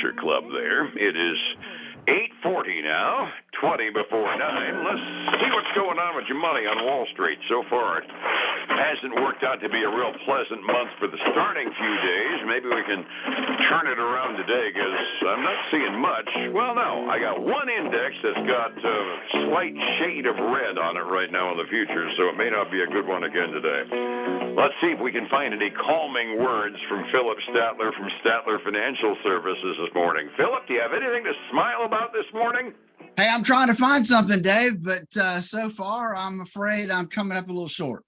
Future Club there. It is 8:40 now, 20 before 9. Let's see what's going on with your money on Wall Street. So far, it hasn't worked out to be a real pleasant month for the starting few days. Maybe we can turn it around today because I'm not seeing much. Well, no, I got one index that's got a slight shade of red on it right now in the futures, so it may not be a good one again today. Let's see if we can find any calming words from Phillip Statler from Statler Financial Services this morning. Phillip, do you have anything to smile about this morning? Hey, I'm trying to find something, Dave, but so far I'm afraid I'm coming up a little short.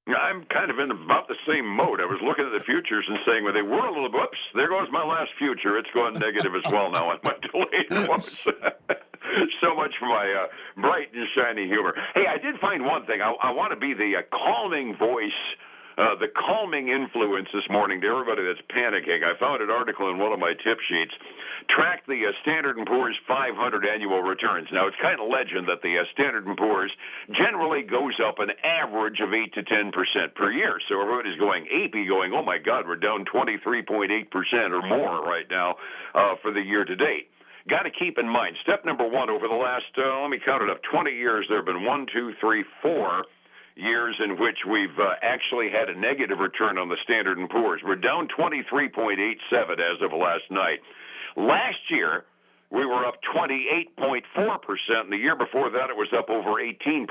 I'm kind of in about the same mode. I was looking at the futures and saying, well, they were a little, whoops, there goes my last future. It's going negative as well now on my delayed quotes. So much for my bright and shiny humor. Hey, I did find one thing. I want to be the calming voice, the calming influence this morning to everybody that's panicking. I found an article in one of my tip sheets. Track the Standard & Poor's 500 annual returns. Now, it's kind of legend that the Standard & Poor's generally goes up an average of 8 to 10% per year. So everybody's going apey, going, oh, my God, we're down 23.8% or more right now for the year to date. Got to keep in mind, step number one, over the last, let me count it up, 20 years, there have been 4 years in which we've actually had a negative return on the Standard & Poor's. We're down 23.87 as of last night. Last year, we were up 28.4%, and the year before that it was up over 18%.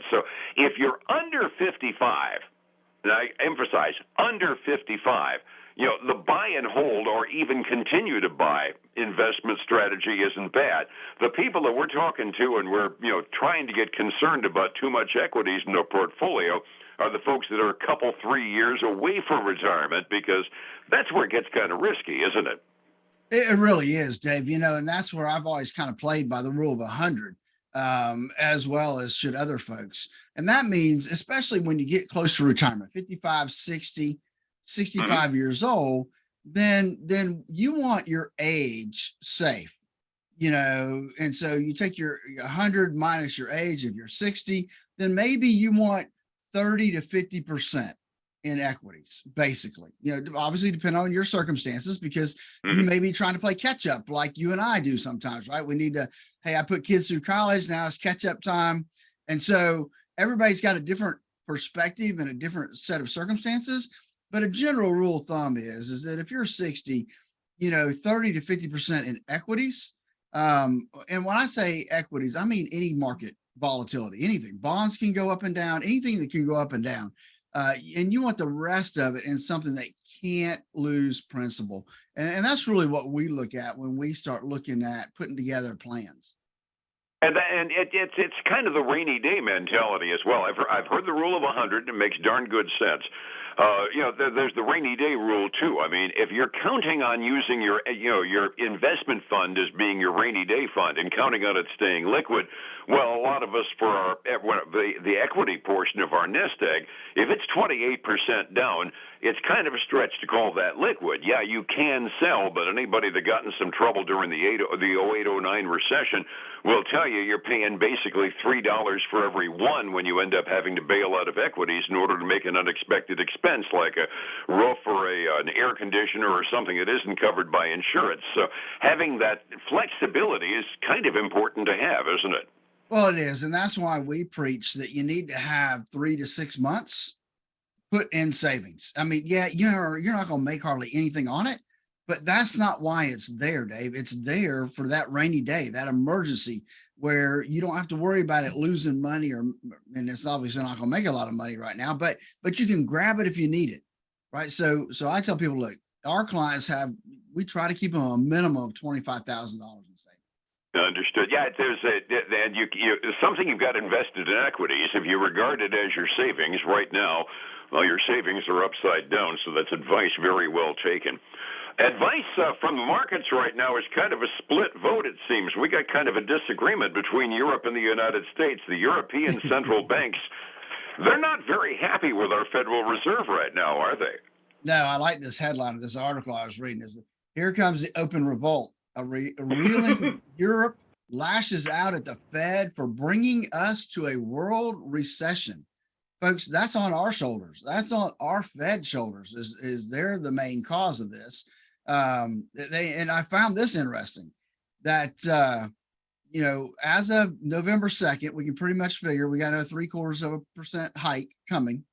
So if you're under 55, and I emphasize under 55, you know, the buy and hold or even continue to buy investment strategy isn't bad. The people that we're talking to and we're, you know, trying to get concerned about too much equities in their portfolio are the folks that are a couple, 3 years away from retirement, because that's where it gets kind of risky, isn't it? It really is, Dave, you know, and that's where I've always kind of played by the rule of 100, as well as should other folks. And that means, especially when you get close to retirement, 55, 60, 65 years old, then you want your age safe, you know, and so you take your 100 minus your age. If you're 60, then maybe you want 30 to 50% in equities, basically, you know, obviously depending on your circumstances, because you may be trying to play catch up like you and I do sometimes, right? We need to, hey, I put kids through college, now it's catch up time. And so everybody's got a different perspective and a different set of circumstances. But a general rule of thumb is that if you're 60, you know, 30 to 50% in equities. And when I say equities, I mean any market volatility, anything. Bonds can go up and down, anything that can go up and down. And you want the rest of it in something that can't lose principal. And that's really what we look at when we start looking at putting together plans. And it's kind of the rainy day mentality as well. I've heard the rule of 100, and it makes darn good sense. You know, there's the rainy day rule too. I mean, if you're counting on using your investment fund as being your rainy day fund and counting on it staying liquid, well, a lot of us for the equity portion of our nest egg, if it's 28% down, it's kind of a stretch to call that liquid. Yeah, you can sell, but anybody that got in some trouble during the 08-09 recession will tell you you're paying basically $3 for every one when you end up having to bail out of equities in order to make an unexpected expense like a roof or an air conditioner or something that isn't covered by insurance. So having that flexibility is kind of important to have, isn't it? Well, it is. And that's why we preach that you need to have 3 to 6 months put in savings. I mean, yeah, you're not going to make hardly anything on it, but that's not why it's there, Dave. It's there for that rainy day, that emergency where you don't have to worry about it losing money, and it's obviously not going to make a lot of money right now, but you can grab it if you need it, right? So I tell people, look, our clients we try to keep them a minimum of $25,000 in savings. Understood. Yeah, there's something you've got invested in equities. If you regard it as your savings right now, well, your savings are upside down, so that's advice very well taken. Advice from the markets right now is kind of a split vote, it seems. We got kind of a disagreement between Europe and the United States. The European central banks, they're not very happy with our Federal Reserve right now, are they? No, I like this headline of this article I was reading. Is here comes the open revolt. A reeling Europe lashes out at the Fed for bringing us to a world recession. Folks, that's on our shoulders. That's on our Fed shoulders. Is they're the main cause of this. And I found this interesting that, as of November 2nd, we can pretty much figure we got a 0.75% hike coming.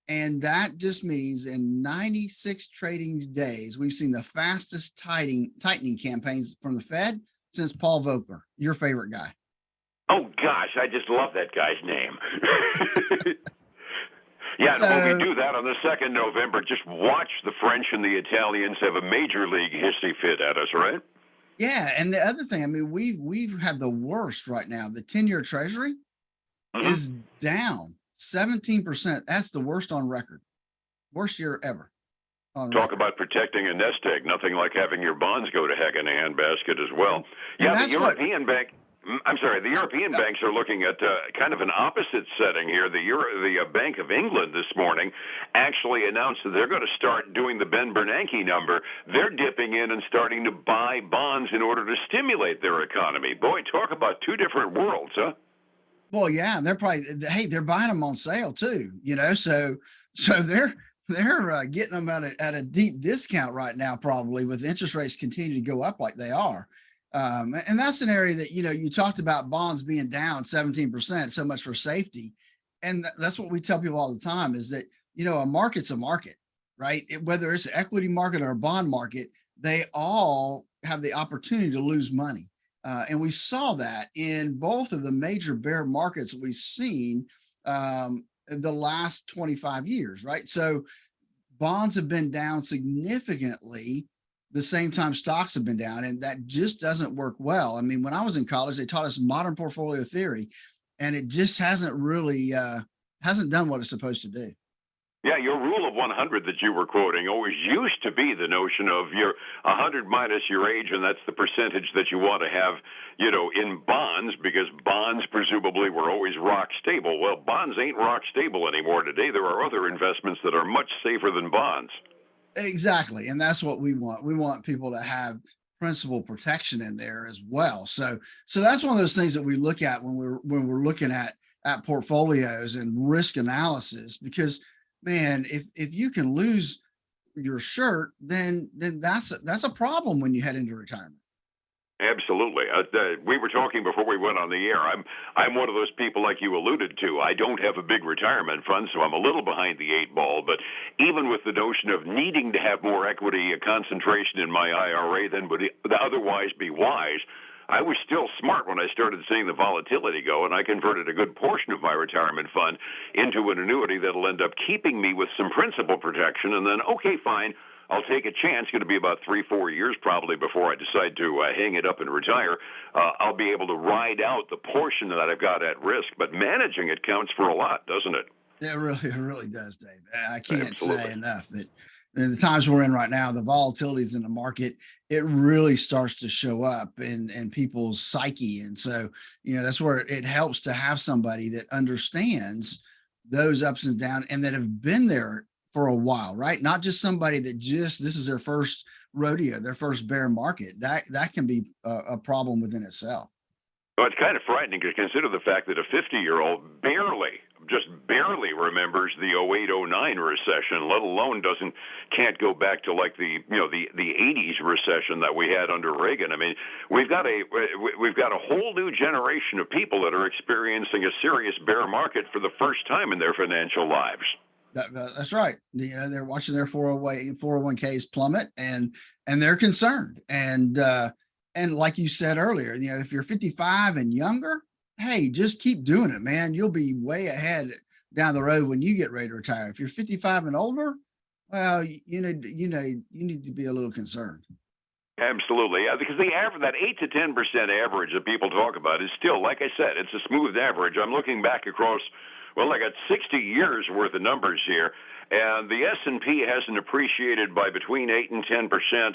And that just means in 96 trading days, we've seen the fastest tightening campaigns from the Fed since Paul Volcker, your favorite guy. Oh, gosh, I just love that guy's name. Yeah, So, when we do that on the 2nd November, just watch the French and the Italians have a major league hissy fit at us, right? yeah. And the other thing, I mean, we've had the worst right now. The 10-year treasury is down 17%. That's the worst on record. Worst year ever. Talk about protecting a nest egg. Nothing like having your bonds go to heck in a handbasket as well. And the European banks are looking at kind of an opposite setting here. The Bank of England this morning actually announced that they're going to start doing the Ben Bernanke number. They're dipping in and starting to buy bonds in order to stimulate their economy. Boy, talk about two different worlds, huh? Well, yeah, they're they're buying them on sale too, so they're getting them at a deep discount right now, probably with interest rates continue to go up like they are. And that's an area that, you talked about bonds being down 17%, so much for safety. And that's what we tell people all the time is that, a market's a market, right? Whether it's an equity market or a bond market, they all have the opportunity to lose money. And we saw that in both of the major bear markets we've seen in the last 25 years, right? So bonds have been down significantly the same time stocks have been down, and that just doesn't work well. I mean, when I was in college, they taught us modern portfolio theory, and it just hasn't really hasn't done what it's supposed to do. Yeah, your rule of 100 that you were quoting always used to be the notion of your 100 minus your age, and that's the percentage that you want to have, in bonds, because bonds presumably were always rock stable. Well, bonds ain't rock stable anymore today. There are other investments that are much safer than bonds. Exactly, and that's what we want. We want people to have principal protection in there as well. So that's one of those things that we look at when we're looking at portfolios and risk analysis, because man, if you can lose your shirt, then that's a problem when you head into retirement. Absolutely. We were talking before we went on the air. I'm one of those people like you alluded to. I don't have a big retirement fund, so I'm a little behind the eight ball. But even with the notion of needing to have more equity concentration in my IRA than would otherwise be wise, I was still smart when I started seeing the volatility go, and I converted a good portion of my retirement fund into an annuity that'll end up keeping me with some principal protection. And then, okay, fine, I'll take a chance. It's going to be about 3-4 years probably before I decide to hang it up and retire. I'll be able to ride out the portion that I've got at risk, but managing it counts for a lot, doesn't it? It really does, Dave. I can't Absolutely. say enough that in the times we're in right now, the volatilities in the market, it really starts to show up in people's psyche. And so, that's where it helps to have somebody that understands those ups and downs and that have been there for a while, right? Not just somebody that this is their first rodeo, their first bear market. That can be a problem within itself. Well, it's kind of frightening to consider the fact that a 50-year-old just barely remembers the 08-09 recession, let alone can't go back to like the 80s recession that we had under Reagan. I mean, we've got a whole new generation of people that are experiencing a serious bear market for the first time in their financial lives. That's right. They're watching their 401ks plummet, and they're concerned. And like you said earlier, if you're 55 and younger, hey, just keep doing it, man. You'll be way ahead down the road when you get ready to retire. If you're 55 and older, well, you need to be a little concerned. Absolutely, because that 8 to 10% average that people talk about is still, like I said, it's a smooth average. I'm looking back across. Well, I got 60 years worth of numbers here, and the S&P hasn't appreciated by between 8 and 10%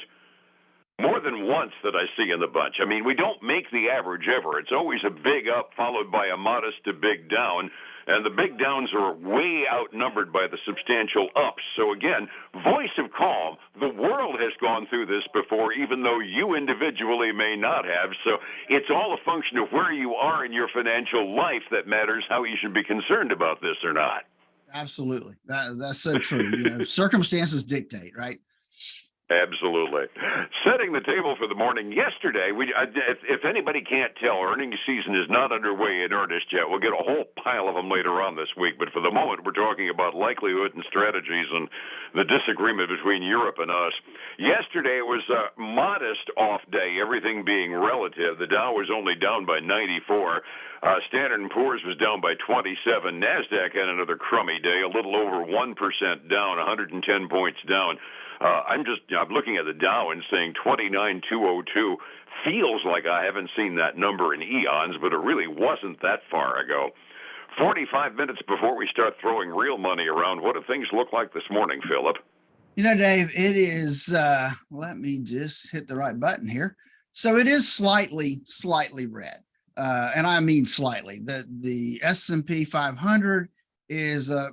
more than once that I see in the bunch. I mean, we don't make the average ever. It's always a big up followed by a modest to big down, and the big downs are way outnumbered by the substantial ups. So again, voice of calm. The world has gone through this before, even though you individually may not have. So it's all a function of where you are in your financial life that matters how you should be concerned about this or not. Absolutely. That's so true. Circumstances dictate, right? Absolutely. Setting the table for the morning. Yesterday, if anybody can't tell, earnings season is not underway in earnest yet. We'll get a whole pile of them later on this week. But for the moment, we're talking about likelihood and strategies and the disagreement between Europe and us. Yesterday was a modest off day, everything being relative. The Dow was only down by 94. Standard & Poor's was down by 27. NASDAQ had another crummy day, a little over 1% down, 110 points down. I'm looking at the Dow and saying 29,202 feels like I haven't seen that number in eons, but it really wasn't that far ago. 45 minutes before we start throwing real money around, what do things look like this morning, Phillip? You know, Dave, it is, let me just hit the right button here. So it is slightly red. And I mean slightly. The S&P 500 is a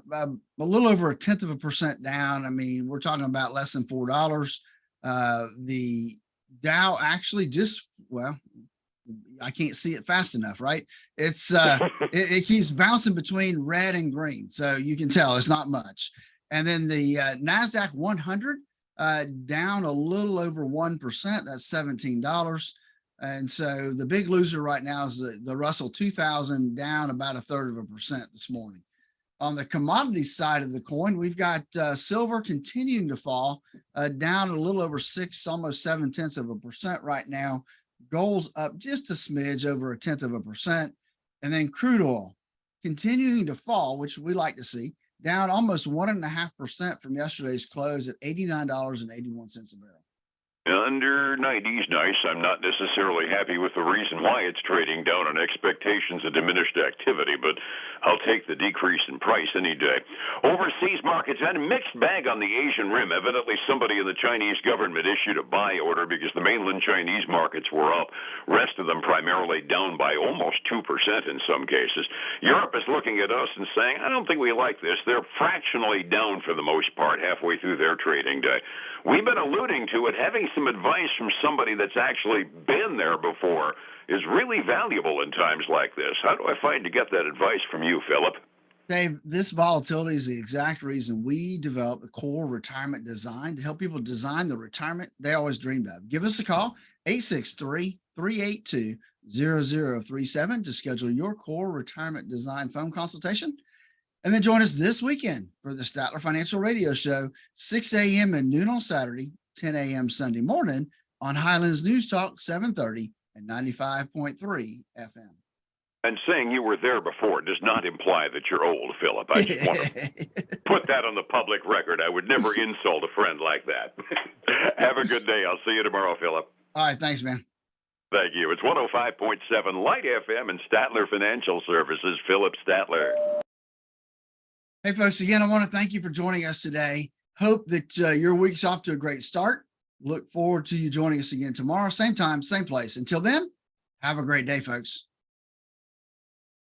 little over 0.1% down. I mean, we're talking about less than $4. The Dow actually I can't see it fast enough, right? It's it keeps bouncing between red and green, so you can tell it's not much. And then the NASDAQ 100 down a little over 1%. That's $17. And so the big loser right now is the Russell 2000, down about 1/3% this morning. On the commodity side of the coin, we've got silver continuing to fall, down a little over 6, almost 0.7% right now. Gold's up just a smidge, over 1/10%. And then crude oil continuing to fall, which we like to see, down almost 1.5% from yesterday's close at $89.81 a barrel. Under 90 is nice. I'm not necessarily happy with the reason why it's trading down on expectations of diminished activity, but I'll take the decrease in price any day. Overseas markets had a mixed bag on the Asian rim. Evidently, somebody in the Chinese government issued a buy order because the mainland Chinese markets were up. Rest of them primarily down by almost 2% in some cases. Europe is looking at us and saying, I don't think we like this. They're fractionally down for the most part halfway through their trading day. We've been alluding to it. Having some advice from somebody that's actually been there before is really valuable in times like this. How do I find to get that advice from you, Phillip? Dave, this volatility is the exact reason we developed a core retirement design to help people design the retirement they always dreamed of. Give us a call, 863-382-0037 to schedule your core retirement design phone consultation. And then join us this weekend for the Statler Financial Radio Show, 6 a.m. and noon on Saturday, 10 a.m. Sunday morning on Highlands News Talk, 730 and 95.3 FM. And saying you were there before does not imply that you're old, Phillip. I just want to put that on the public record. I would never insult a friend like that. Have a good day. I'll see you tomorrow, Phillip. All right. Thanks, man. Thank you. It's 105.7 Light FM and Statler Financial Services, Phillip Statler. Hey, folks, again, I want to thank you for joining us today. Hope that your week's off to a great start. Look forward to you joining us again tomorrow, same time, same place. Until then, have a great day, folks.